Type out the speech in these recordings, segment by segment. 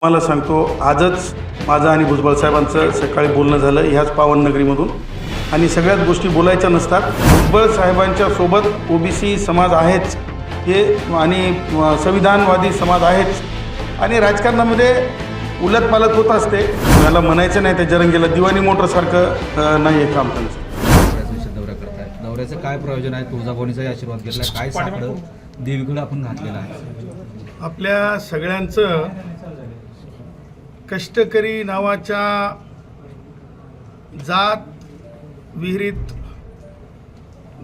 मला सांगतो, आजच माझं आणि भुजबळ साहेबांचं सकाळी बोलणं झालं ह्याच पावननगरीमधून. आणि सगळ्याच गोष्टी बोलायच्या नसतात. भुजबळ साहेबांच्या सोबत ओबीसी समाज आहेच हे आणि संविधानवादी समाज आहेच आणि राजकारणामध्ये उलटपालट होत असते. मला म्हणायचं नाही त्या जरंगीला दिवाणी मोटरसारखं नाही आहे काम त्यांचं. दौरा करताय, दौऱ्याचं काय प्रयोजन आहे? तुळजाभवानीचाही आशीर्वाद घेतला, काय साकडं देवीकडे आपण घातलेलं आहे? आपल्या सगळ्यांचं कष्टकरी नावाच्या जात विहिरीत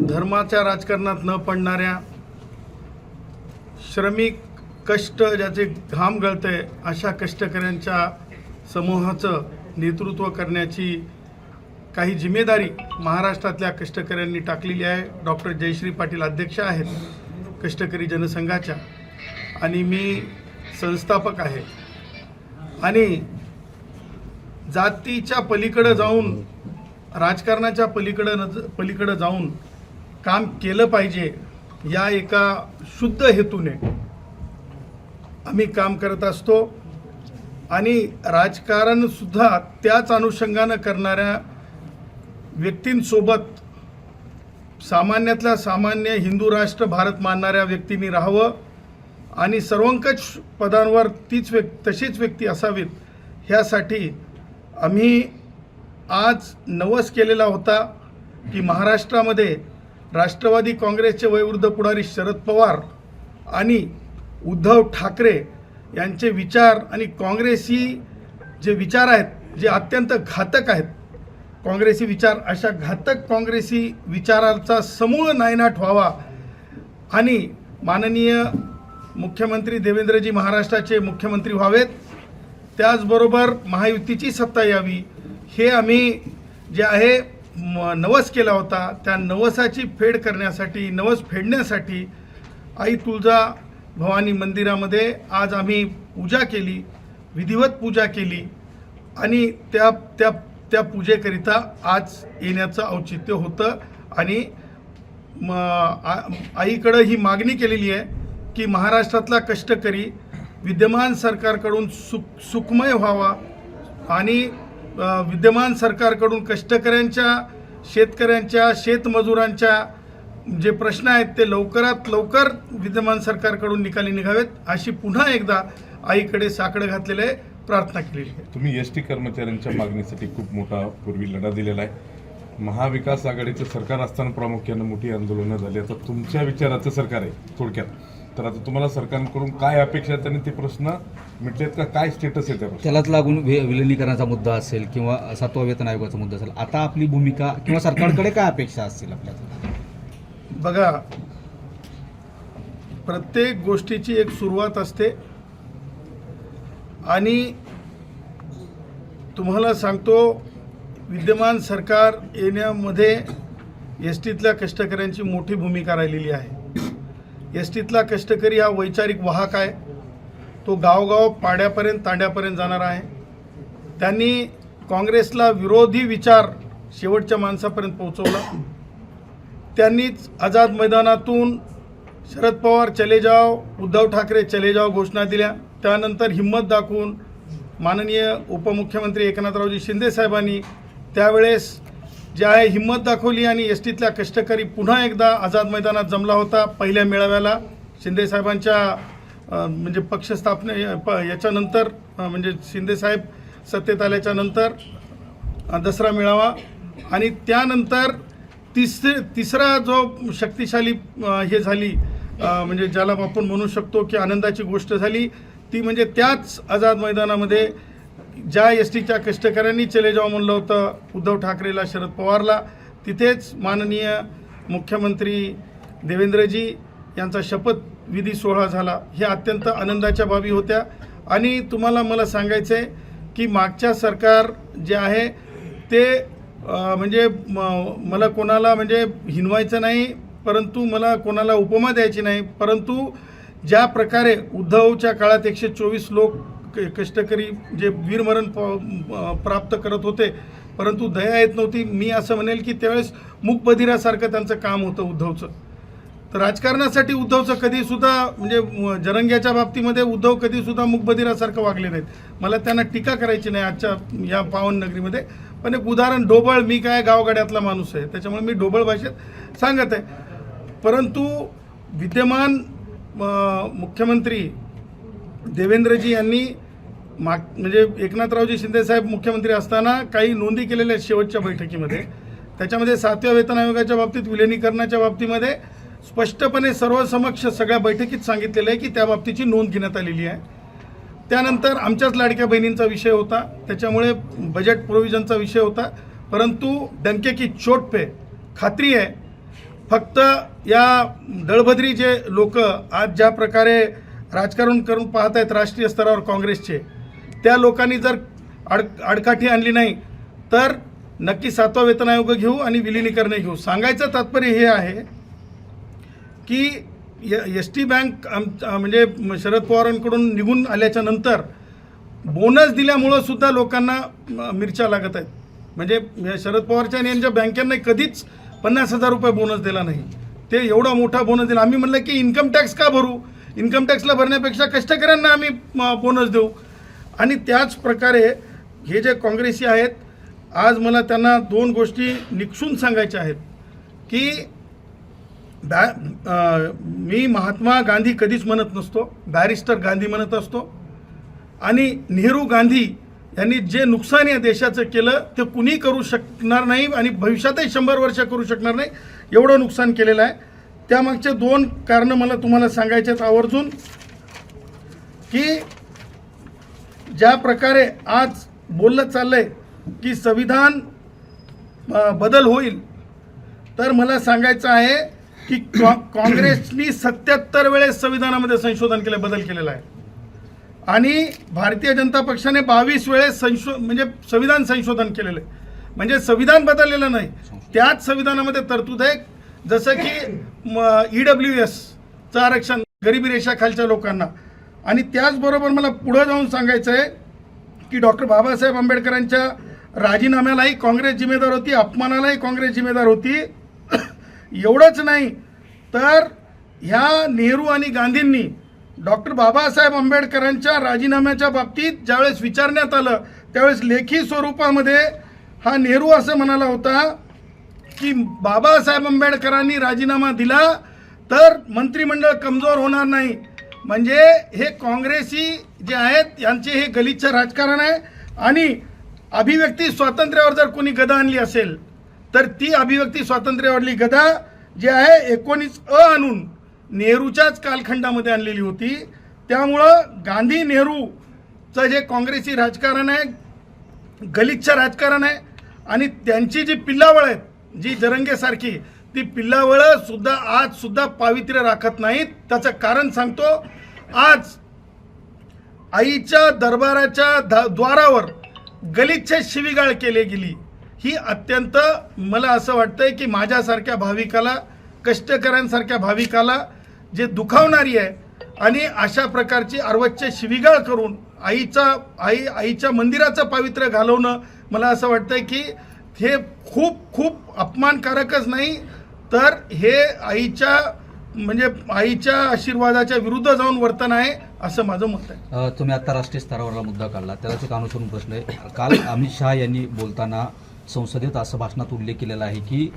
धर्माच्या राजकारणात न पडणाऱ्या श्रमिक कष्ट ज्याचे घाम गळते अशा कष्टकऱ्यांच्या समूहाचं नेतृत्व करण्याची काही जिम्मेदारी महाराष्ट्रातल्या कष्टकऱ्यांनी टाकलेली आहे. डॉक्टर जयश्री पाटील अध्यक्ष आहेत कष्टकरी जनसंघाच्या आणि मी संस्थापक आहे. आणि जातीच्या पलीकडे जाऊन राजकारणाच्या पलीकडे जाऊन काम केलं पाहिजे या एका शुद्ध हेतूने आम्ही काम करत असतो. आणि राजकारणसुद्धा त्याच अनुषंगानं करणाऱ्या व्यक्तींसोबत सामान्यातल्या सामान्य हिंदू राष्ट्र भारत मानणाऱ्या व्यक्तींनी राहावं आणि सर्वंकष पदांवर तशीच व्यक्ती असावीत ह्यासाठी आम्ही आज नवस केलेला होता की महाराष्ट्रामध्ये राष्ट्रवादी काँग्रेसचे वयोवृद्ध पुढारी शरद पवार आणि उद्धव ठाकरे यांचे विचार आणि काँग्रेसी जे विचार आहेत जे अत्यंत घातक आहेत, काँग्रेसी विचार, अशा घातक काँग्रेसी विचारांचा समूळ नायनाट व्हावा आणि माननीय मुख्यमंत्री देवेंद्रजी महाराष्ट्राचे मुख्यमंत्री व्हावेत, त्याचबरोबर महायुतीची सत्ता यावी हे आम्ही जे आहे नवस केला होता. त्या नवसाची फेड करण्यासाठी, नवस फेडण्यासाठी आई तुळजा भवानी मंदिरामध्ये आज आम्ही पूजा केली, विधिवत पूजा केली आणि त्या पूजेकरिता आज येण्याचं औचित्य होतं. आणि आईकडं ही मागणी केलेली आहे की महाराष्ट्रातला कष्टकरी विद्यमान सरकारकडून सुखमय व्हावा आणि विद्यमान सरकारकडून कष्टकऱ्यांच्या, शेतकऱ्यांच्या, शेतमजुरांच्या जे प्रश्न आहेत ते लवकरात लवकर विद्यमान सरकारकडून निकाली निघावेत अशी पुन्हा एकदा आईकडे साकडं घातलेलं आहे, प्रार्थना केलेली आहे. तुम्ही एसटी कर्मचाऱ्यांच्या मागणीसाठी खूप मोठा पूर्वी लढा दिलेला आहे. महाविकास आघाडीचं सरकार असताना प्रामुख्यानं मोठी आंदोलनं झाली. आता तुमच्या विचाराचं सरकार आहे थोडक्यात, तर आता तुम्हाला सरकारकडून काय अपेक्षा आहेत आणि ते प्रश्न मिटलेत का? काय स्टेटस आहे त्यावर? त्यालाच लागून विलिनीकरणाचा मुद्दा असेल किंवा 7वा वेतन आयोगाचा मुद्दा असेल, आता आपली भूमिका किंवा सरकारकडे काय अपेक्षा असतील आपल्याला? बघा, प्रत्येक गोष्टीची एक सुरुवात असते आणि तुम्हाला सांगतो, विद्यमान सरकार येण्यामध्ये एस टीतल्या कष्टकऱ्यांची मोठी भूमिका राहिलेली आहे. एस टीतला कष्टकरी हा वैचारिक वाहक आहे. तो गावगाव पाड्यापर्यंत तांड्यापर्यंत जाणार आहे. त्यांनी काँग्रेसला विरोधी विचार शेवटच्या माणसापर्यंत पोहोचवला. त्यांनीच आझाद मैदानातून शरद पवार चले जाओ, उद्धव ठाकरे चले जाओ घोषणा दिल्या. त्यानंतर हिंमत दाखवून माननीय उपमुख्यमंत्री एकनाथरावजी शिंदे साहेबांनी त्यावेळेस जे आहे हिंमत दाखवली आणि एस टीतल्या कष्टकरी पुन्हा एकदा आझाद मैदानात जमला होता. पहिल्या मेळाव्याला शिंदे साहेबांच्या म्हणजे पक्षस्थापने याच्यानंतर म्हणजे शिंदे साहेब सत्तेत आल्याच्या नंतर दसरा मेळावा आणि त्यानंतर तिसरा जो शक्तिशाली हे झाली म्हणजे ज्याला आपण म्हणू शकतो की आनंदाची गोष्ट झाली ती म्हणजे त्याच आझाद मैदानामध्ये ज्या एस टीच्या कष्टकऱ्यांनी चले जाऊ म्हणलं होतं उद्धव ठाकरेला, शरद पवारला, तिथेच माननीय मुख्यमंत्री देवेंद्रजी यांचा शपथविधी सोहळा झाला. हे अत्यंत आनंदाच्या बाबी होत्या. आणि तुम्हाला मला सांगायचं आहे की मागच्या सरकार जे आहे ते म्हणजे मला कोणाला म्हणजे हिनवायचं नाही, परंतु मला कोणाला उपमा द्यायची नाही, परंतु ज्या प्रकारे उद्धवच्या काळात 124 लोक कष्टकरी जे वीरमरण प्राप्त करत होते परंतु दया येत नव्हती. मी असं म्हणेल की त्यावेळेस मूकबधिरासारखं त्यांचं काम होतं उद्धवचं. तर राजकारणासाठी उद्धवचं कधीसुद्धा म्हणजे जरंग्याच्या बाबतीमध्ये उद्धव कधीसुद्धा मूकबधिरासारखं वागले नाहीत. मला त्यांना टीका करायची नाही आजच्या या पावन नगरीमध्ये. पण एक उदाहरण, ढोबळ, मी काय गावगाड्यातला माणूस आहे त्याच्यामुळे मी ढोबळ भाषेत सांगत आहे. परंतु विद्यमान मुख्यमंत्री देवेंद्रजी यांनी म्हणजे एकनाथरावजी शिंदेसाहेब मुख्यमंत्री असताना काही नोंदी केलेल्या आहेत शेवटच्या बैठकीमध्ये. त्याच्यामध्ये 7व्या वेतन आयोगाच्या बाबतीत विलिनीकरणाच्या बाबतीमध्ये स्पष्टपणे सर्वसमक्ष सगळ्या बैठकीत सांगितलेलं आहे की त्या बाबतीची नोंद घेण्यात आलेली आहे. त्यानंतर आमच्याच लाडक्या बहिणींचा विषय होता, त्याच्यामुळे बजेट प्रोव्हिजनचा विषय होता. परंतु डंके की चोट पे खात्री आहे, फक्त या दळभद्री जे लोक आज ज्या प्रकारे राजकारण करून पाहत आहेत राष्ट्रीय स्तरावर काँग्रेसचे, त्या लोकांनी जर आडकाठी आणली नाही तर नक्की 7वा वेतन आयोग घेऊ आणि विलिनीकरण घेऊ. सांगायचं तात्पर्य हे आहे की एस.टी. बँक म्हणजे शरद पवारांकडून निघून आल्याच्या नंतर बोनस दिल्यामुळं सुद्धा लोकांना मिरच्या लागत आहेत. म्हणजे शरद पवारच्या आणि यांच्या बँकांना कधीच 50,000 रुपये बोनस दिला नाही. ते एवढा मोठा बोनस दिला. आम्ही म्हणलं की इन्कम टॅक्स का भरू, इन्कम टॅक्सला भरण्यापेक्षा कष्टकऱ्यांना आम्ही बोनस देऊ. आणि त्याच प्रकारे हे जे काँग्रेसी आहेत, आज मला त्यांना 2 गोष्टी निक्षून सांगायच्या आहेत की मी महात्मा गांधी कधीच म्हणत नसतो, बॅरिस्टर गांधी म्हणत असतो. आणि नेहरू गांधी यांनी जे नुकसान या देशाचं केलं ते कुणी करू शकणार नाही आणि भविष्यातही 100 वर्ष करू शकणार नाही, एवढं नुकसान केलेलं आहे. त्यामागचे 2 कारणं मला तुम्हाला सांगायचे आहेत आवर्जून की ज्या प्रकारे आज बोललं चाललंय की संविधान बदल होईल, तर मला सांगायचं आहे की काँग्रेसनी 77 वेळेस संविधानामध्ये संशोधन केलं, बदल केलेला आहे. आणि भारतीय जनता पक्षाने 22 वेळेस म्हणजे संविधान संशोधन केलेलं आहे. म्हणजे संविधान बदललेलं नाही, त्याच संविधानामध्ये तरतूद आहे. जसं की EWSचं आरक्षण गरिबी रेषाखालच्या लोकांना. आणि त्याचबरोबर मला पुढं जाऊन सांगायचं आहे की डॉक्टर बाबासाहेब आंबेडकरांच्या राजीनाम्यालाही काँग्रेस जिम्मेदार होती, अपमानालाही काँग्रेस जिम्मेदार होती. एवढंच नाही तर ह्या नेहरू आणि गांधींनी डॉक्टर बाबासाहेब आंबेडकरांच्या राजीनाम्याच्या बाबतीत ज्यावेळेस विचारण्यात आलं त्यावेळेस लेखी स्वरूपामध्ये हा नेहरू असं म्हणाला होता की बाबासाहेब आंबेडकरांनी राजीनामा दिला तर मंत्रिमंडळ कमजोर होणार नाही. म्हणजे हे काँग्रेसी जे आहेत यांचे हे गलिच्छ राजकारण आहे. आणि अभिव्यक्ती स्वातंत्र्यावर जर कोणी गदा आणली असेल तर ती अभिव्यक्ती स्वातंत्र्यावरली गदा जी आहे 19 आणून नेहरूच्याच कालखंडामध्ये आणलेली होती. त्यामुळं गांधी नेहरूचं जे काँग्रेसी राजकारण आहे, गलिच्छ राजकारण आहे. आणि त्यांची जी पिल्लावळ आहेत, जी जरंगेसारखी, ती पिल्लावळं सुद्धा आज सुद्धा पावित्र्य राखत नाहीत. त्याचं कारण सांगतो. आज आईच्या दरबाराच्या द्वारावर गलिच्छ शिवीगाळ केली गेली. ही अत्यंत मला असं वाटतंय की माझ्यासारख्या भाविकाला, कष्टकऱ्यांसारख्या भाविकाला जे दुखावणारी आहे. आणि अशा प्रकारची अर्वच्च शिवीगाळ करून आईच्या मंदिराचं पावित्र्य घालवणं, मला असं वाटतंय की हे खूप खूप अपमानकारकच नाही तर हे आईच्या आशीर्वादाच्या विरुद्ध जाऊन वर्तन आहे असं माझं मत आहे. तुम्ही आता राष्ट्रीय स्तरावरला मुद्दा काढला, त्यालाच एक अनुसरून प्रश्न आहे. काल अमित शहा यांनी बोलताना संसदेत असं भाषणात उल्लेख केलेला आहे की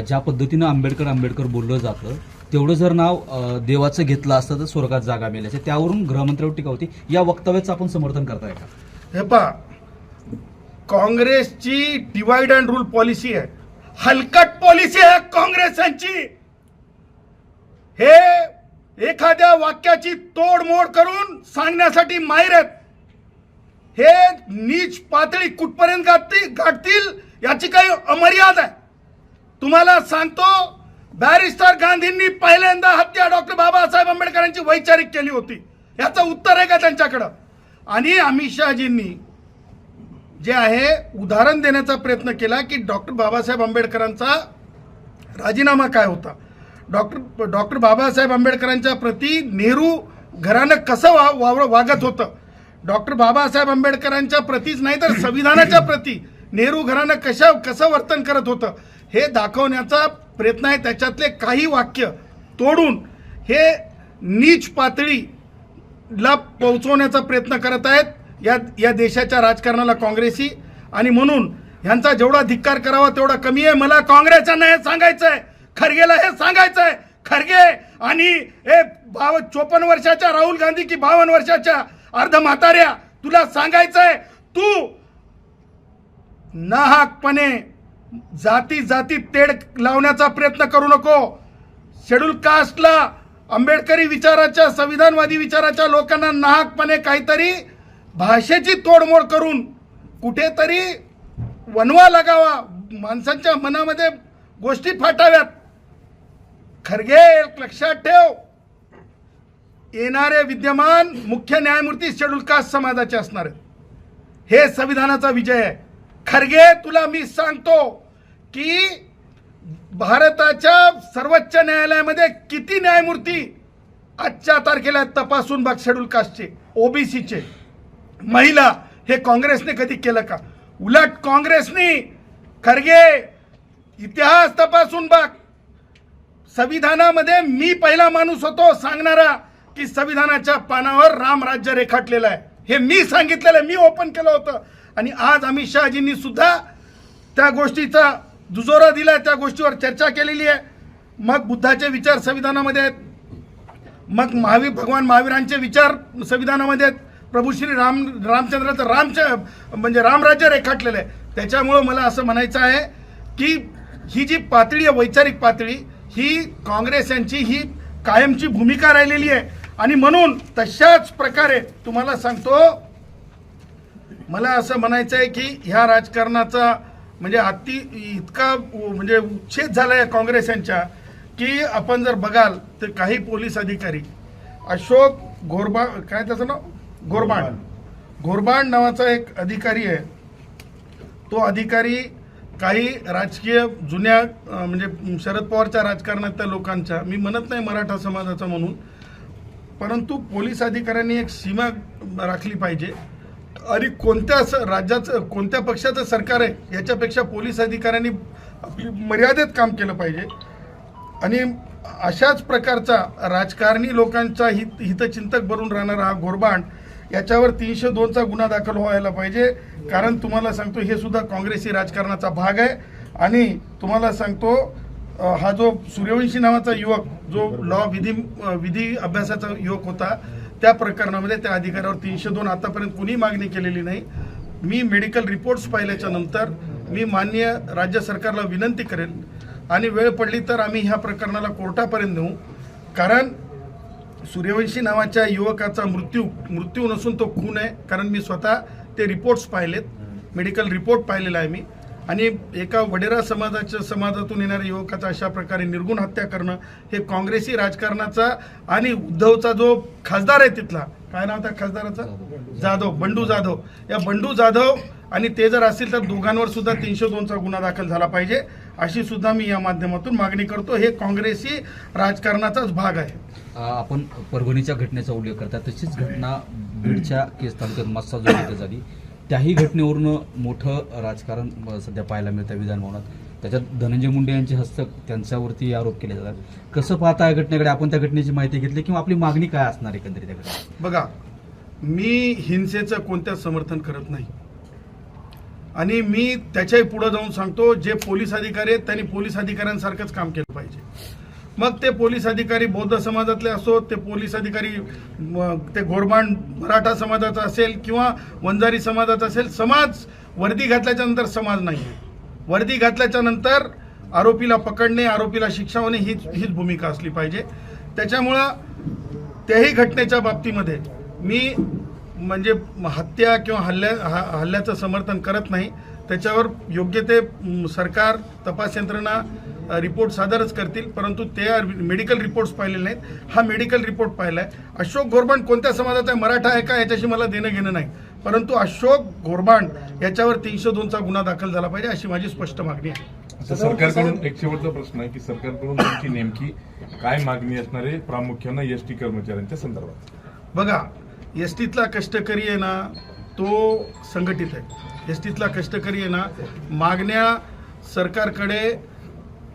ज्या पद्धतीनं आंबेडकर बोललं जातं तेवढं जर नाव देवाचं घेतलं असतं तर स्वर्गात जागा मिळायचं. त्यावरून गृहमंत्र्यावर टीका होती. या वक्तव्याचं आपण समर्थन करताय का? हे पहा, काँग्रेसची डिवाइड अँड रूल पॉलिसी आहे, हलकट पॉलिसी आहे काँग्रेसांची. हे एखाद्या वाक्याची तोडमोड करून सांगण्यासाठी माहिर आहेत. हे नीच पातळी कुठपर्यंत गाठतील याची काही अमर्याद आहे. तुम्हाला सांगतो, बॅरिस्टर गांधींनी पहिल्यांदा हत्या डॉक्टर बाबासाहेब आंबेडकरांची वैचारिक केली होती. याचं उत्तर आहे का त्यांच्याकडं? आणि अमित शहाजींनी जे आहे उदाहरण देण्याचा प्रयत्न केला की डॉक्टर बाबासाहेब आंबेडकरांचा राजीनामा काय होता, डॉक्टर बाबासाहेब आंबेडकरांच्या प्रती नेहरू घराणं कसं वागत होतं, डॉक्टर बाबासाहेब आंबेडकरांच्या प्रतीच नाही तर संविधानाच्या प्रती नेहरू घराणं कसं वर्तन करत होतं हे दाखवण्याचा प्रयत्न आहे. त्याच्यातले काही वाक्य तोडून हे नीच पातळीला पोहोचवण्याचा प्रयत्न करत आहेत या देशाच्या राजकारणाला काँग्रेसी. आणि म्हणून ह्यांचा जेवढा धिक्कार करावा तेवढा कमी आहे. मला काँग्रेसना हे सांगायचं आहे, खरगेला हे सांगायचं आहे, खरगे आणि हे 54 वर्षाच्या राहुल गांधी की 52 वर्षाच्या अर्ध म्हाताऱ्या, तुला सांगायचं आहे, तू नाहकपणे जाती जाती तेढ लावण्याचा प्रयत्न करू नको. शेड्यूल कास्टला, आंबेडकरी विचाराच्या, संविधानवादी विचाराच्या लोकांना नाहकपणे काहीतरी भाषेची तोडमोड करून कुठेतरी वनवा लागावा, माणसांच्या मनामध्ये गोष्टी फाटाव्यात. खरगे लक्षात ठेव, येणारे विद्यमान मुख्य न्यायमूर्ती शेड्यूल कास्ट समाजाचे असणार आहेत. हे संविधानाचा विजय आहे. खरगे, तुला मी सांगतो की भारताच्या सर्वोच्च न्यायालयामध्ये किती न्यायमूर्ती आजच्या तारखेला तपासून बघ. शेड्यूल कास्टचे, ओबीसीचे, महिला, हे काँग्रेसने कधी केलं का? उलट काँग्रेसने, खरगे, इतिहास तपासून बघ. संविधानामध्ये मी पहिला माणूस होतो सांगणारा की संविधानाच्या पानावर रामराज्य रेखाटलेलं आहे. हे मी सांगितलेलं, मी ओपन केलं होतं. आणि आज अमित शहाजींनी सुद्धा त्या गोष्टीचा दुजोरा दिलाय, त्या गोष्टीवर चर्चा केलेली आहे. मग बुद्धाचे विचार संविधानामध्ये आहेत, मग भगवान महावीरांचे विचार संविधानामध्ये आहेत, प्रभू श्री रामचंद्राचं म्हणजे रामराज्य रेखाटलेलं आहे. त्याच्यामुळं मला असं म्हणायचं आहे की ही जी पातळी आहे, वैचारिक पातळी, ही काँग्रेस यांची ही कायमची भूमिका राहिलेली आहे. आणि म्हणून तशाच प्रकारे तुम्हाला सांगतो, मला असं म्हणायचं आहे की ह्या राजकारणाचा म्हणजे इतका म्हणजे उच्छेद झाला आहे काँग्रेस यांच्या, की आपण जर बघाल तर काही पोलीस अधिकारी, अशोक काय त्याचं नाव, घोरबाण नावाचा एक अधिकारी आहे. तो अधिकारी काही राजकीय जुन्या म्हणजे शरद पवारच्या राजकारणातल्या लोकांच्या, मी म्हणत नाही मराठा समाजाचा म्हणून, परंतु पोलीस अधिकाऱ्यांनी एक सीमा राखली पाहिजे. आणि कोणत्या राज्याचं, कोणत्या पक्षाचं सरकार आहे याच्यापेक्षा पोलीस अधिकाऱ्यांनी मर्यादेत काम केलं पाहिजे. आणि अशाच प्रकारचा राजकारणी लोकांचा हितचिंतक बनून राहणारा हा घोरबाण, याच्यावर 302चा गुन्हा दाखल व्हायला पाहिजे. कारण तुम्हाला सांगतो, हे सुद्धा काँग्रेसी राजकारणाचा भाग आहे. आणि तुम्हाला सांगतो, हा जो सूर्यवंशी नावाचा युवक, जो विधी अभ्यासाचा युवक होता, त्या प्रकरणामध्ये त्या अधिकाऱ्यावर 302 आतापर्यंत कुणी मागणी केलेली नाही. मी मेडिकल रिपोर्ट्स पाहिल्याच्या नंतर मी माननीय राज्य सरकारला विनंती करेल, आणि वेळ पडली तर आम्ही ह्या प्रकरणाला कोर्टापर्यंत नेऊ. कारण सूर्यवंशी नावाच्या युवकाचा मृत्यू नसून तो खून आहे. कारण मी स्वतः ते रिपोर्ट्स पाहिलेत, मेडिकल रिपोर्ट पाहिलेला आहे मी. आणि एका वडेरा समाजातून येणाऱ्या युवकाचा अशा प्रकारे निर्गुण हत्या करणं, हे काँग्रेसी राजकारणाचा. आणि उद्धवचा जो खासदार आहे तिथला, काय नाव त्या खासदाराचा, जाधव, बंडू जाधव, या बंडू जाधव आणि ते जर असतील तर दोघांवर सुद्धा 302चा गुन्हा दाखल झाला पाहिजे, अशी सुद्धा मी या माध्यमातून मागणी करतो. हे काँग्रेसी राजकारणाचाच भाग आहे. आपण परभणीच्या घटनेचा उल्लेख करता, तशीच घटना बीडच्या केस तालुक्यात मस्सा जो इथे झाली, त्याही घटनेवरून मोठं राजकारण सध्या पाहायला मिळतं विधानभवनात. त्याच्यात धनंजय मुंडे यांचे हस्तक, त्यांच्यावरती आरोप केले जातात. कसं पाहता या घटनेकडे? आपण त्या घटनेची माहिती घेतली किंवा आपली मागणी काय असणार एकंदरीत त्याकडे? बघा, मी हिंसेचं कोणत्याच समर्थन करत नाही. आणि मी त्याच्याही पुढे जाऊन सांगतो, जे पोलीस अधिकारी आहेत त्यांनी पोलीस अधिकाऱ्यांसारखंच काम केलं पाहिजे. मग ते पोलीस अधिकारी बौद्ध समाजातले असो, ते पोलीस अधिकारी ते घोरबाण मराठा समाजाचा असेल किंवा वंजारी समाजाचा असेल, समाज वर्दी घातल्याच्या नंतर समाज नाही. वर्दी घातल्याच्या नंतर आरोपीला पकडणे, आरोपीला शिक्षा होणे हीच भूमिका असली पाहिजे. त्याच्यामुळं त्याही घटनेच्या बाबतीमध्ये मी म्हणजे हत्या किंवा हल्ल्याचं समर्थन करत नाही. त्याच्यावर योग्य ते सरकार, तपास यंत्रणा रिपोर्ट सादरच करतील. परंतु ते मेडिकल रिपोर्ट्स पाहिलेले नाहीत. हा मेडिकल रिपोर्ट पाहिला आहे. अशोक घोरबाण कोणत्या समाजाचा आहे, मराठा आहे का, याच्याशी मला देणं घेणं नाही. परंतु अशोक घोरबाण याच्यावर 302चा गुन्हा दाखल झाला पाहिजे, अशी माझी स्पष्ट मागणी आहे. सरकारकडून एक शेवटचा प्रश्न आहे की सरकारकडून तुमची नेमकी काय मागणी असणार आहे, प्रामुख्यानं एसटी कर्मचाऱ्यांच्या संदर्भात? बघा, एसटीतला कष्टकरी आहे ना, तो संघटित आहे. एसटीतला कष्टकरी आहे ना, मागण्या सरकारकडे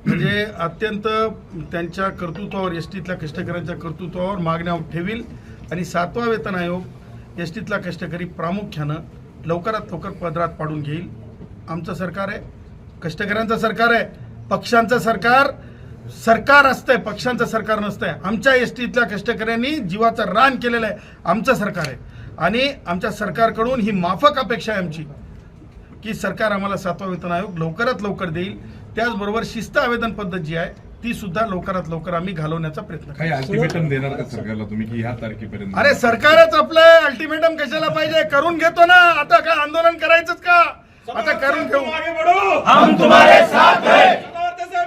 म्हणजे अत्यंत त्यांच्या कर्तृत्वावर, एस टीतल्या कष्टकऱ्यांच्या कर्तृत्वावर मागण्या ठेवील आणि 7वा वेतन आयोग एस टीतला कष्टकरी प्रामुख्यानं लवकरात लवकर पदरात पाडून घेईल. आमचं सरकार आहे, कष्टकऱ्यांचं सरकार आहे. पक्षांचं सरकार असतंय, पक्षांचं सरकार नसतंय. आमच्या एस टीतल्या कष्टकऱ्यांनी जीवाचं रान केलेलं आहे. आमचं सरकार आहे आणि आमच्या सरकारकडून ही माफक अपेक्षा आहे आमची की सरकार आम्हाला 7वा वेतन आयोग लवकरात लवकर देईल. त्याचबरोबर शिस्त आवेदन पद्धत जी आहे ती सुद्धा लवकरात लवकर आम्ही घालवण्याचा प्रयत्न काही अल्टिमेटम देणार का सरकारला तुम्ही की ह्या तारखेपर्यंत? अरे सरकारच आपलं अल्टिमेटम कशाला पाहिजे, करून घेतो ना. आता काय आंदोलन करायचंच का, आता करून घेऊ. हम तुम्हारे साथ हैं,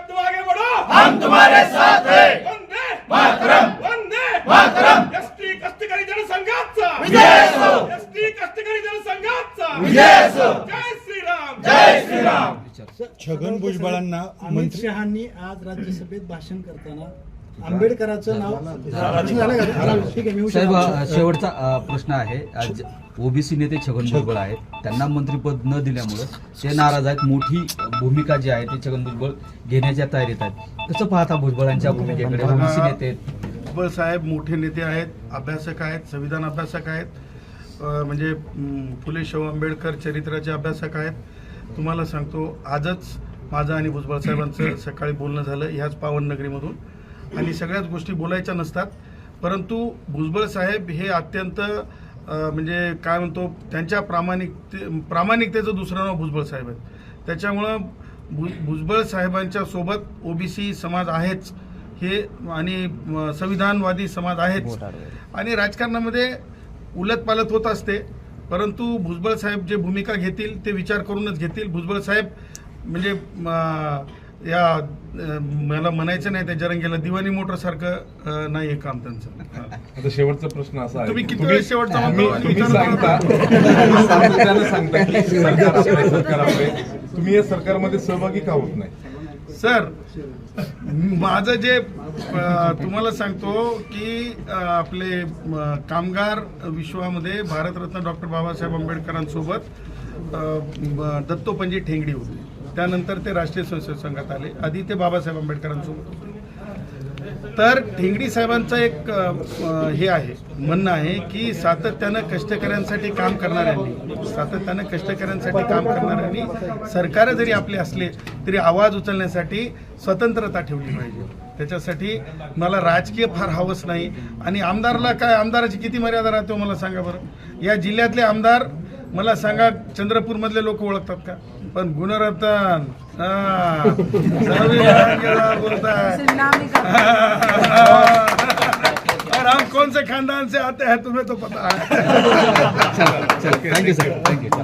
तुम आगे बढ़ो, हम तुम्हारे साथ हैं. वंदे मातरम, वंदे मातरम. एसटी कष्टकरी जनसंघाचा विजय असो, एसटी कष्टकरी जनसंघाचा विजय असो. जय श्रीराम, जय श्रीराम. छगन भुजबळांना अमित शहांनी आज राज्यसभेत भाषण करताना आंबेडकरांचं नाव भाषण झालं का? ठीक आहे, मी साहेब हुशार. शेवटचा प्रश्न आहे. आज ओबीसी नेते छगन भुजबळ आहेत, त्यांना मंत्रिपद न दिल्यामुळं ते नाराज आहेत. मोठी भूमिका जी आहे ती छगन भुजबळ घेण्याच्या तयारीत आहेत. कसं पाहता भुजबळांच्या भूमिकेकडे? ओबीसी नेते आहेत. भुजबळ साहेब मोठे नेते आहेत, अभ्यासक आहेत, संविधान अभ्यासक आहेत, म्हणजे फुले शाहू आंबेडकर चरित्राचे अभ्यासक आहेत. तुम्हाला सांगतो, आजच माझं आणि भुजबळ साहेबांचं सकाळी बोलणं झालं ह्याच पावननगरीमधून. आणि सगळ्याच गोष्टी बोलायच्या नसतात, परंतु भुजबळ साहेब हे अत्यंत म्हणजे काय म्हणतो, त्यांच्या प्रामाणिकतेचं दुसरं नाव भुजबळ साहेब आहेत. त्याच्यामुळं भुजबळ साहेबांच्या सोबत ओबीसी समाज आहेच हे, आणि संविधानवादी समाज आहेच, आणि राजकारणामध्ये उलटपालट होत असते. परंतु भुजबळ साहेब जे भूमिका घेतील ते विचार करूनच घेतील. भुजबळ साहेब म्हणजे या मला म्हणायचं नाही, त्या जरंगीला दिवाणी मोटर सारखं नाही आहे काम त्यांचं. आता शेवटचा प्रश्न असा आहे, तुम्ही किती वेळ शेवटचा म्हणतो आणि तुम्ही विचार सांगता सांगता की सरकार आपले, सरकार आपले, तुम्ही या सरकारमध्ये सहभागी का होत नाही? सर, माझं जे तुम्हाला सांगतो की आपले कामगार विश्वामध्ये भारतरत्न डॉक्टर बाबासाहेब आंबेडकरांसोबत दत्तोपंजी ठेंगडी होते. त्यानंतर ते राष्ट्रीय स्वयंसेवक संघात आले. आधी ते बाबासाहेब आंबेडकरांसोबत होते. तर ठेंगडी साहेबांचं एक हे आहे, म्हणणं आहे की सातत्यानं कष्टकऱ्यांसाठी काम करणाऱ्यांनी सरकार जरी आपले असले तरी आवाज उचलण्यासाठी स्वतंत्रता ठेवली पाहिजे. त्याच्यासाठी मला राजकीय फार हवस नाही. आणि आमदारला काय, आमदाराची किती मर्यादा राहते हो मला सांगा बरं. या जिल्ह्यातले आमदार मला सांगा, चंद्रपूरमधले लोक ओळखतात का? पण गुणरत्न बोलताय, और हम कौन से खानदान से आते हैं तुम्हें तो पता है. Thank you sir, thank you.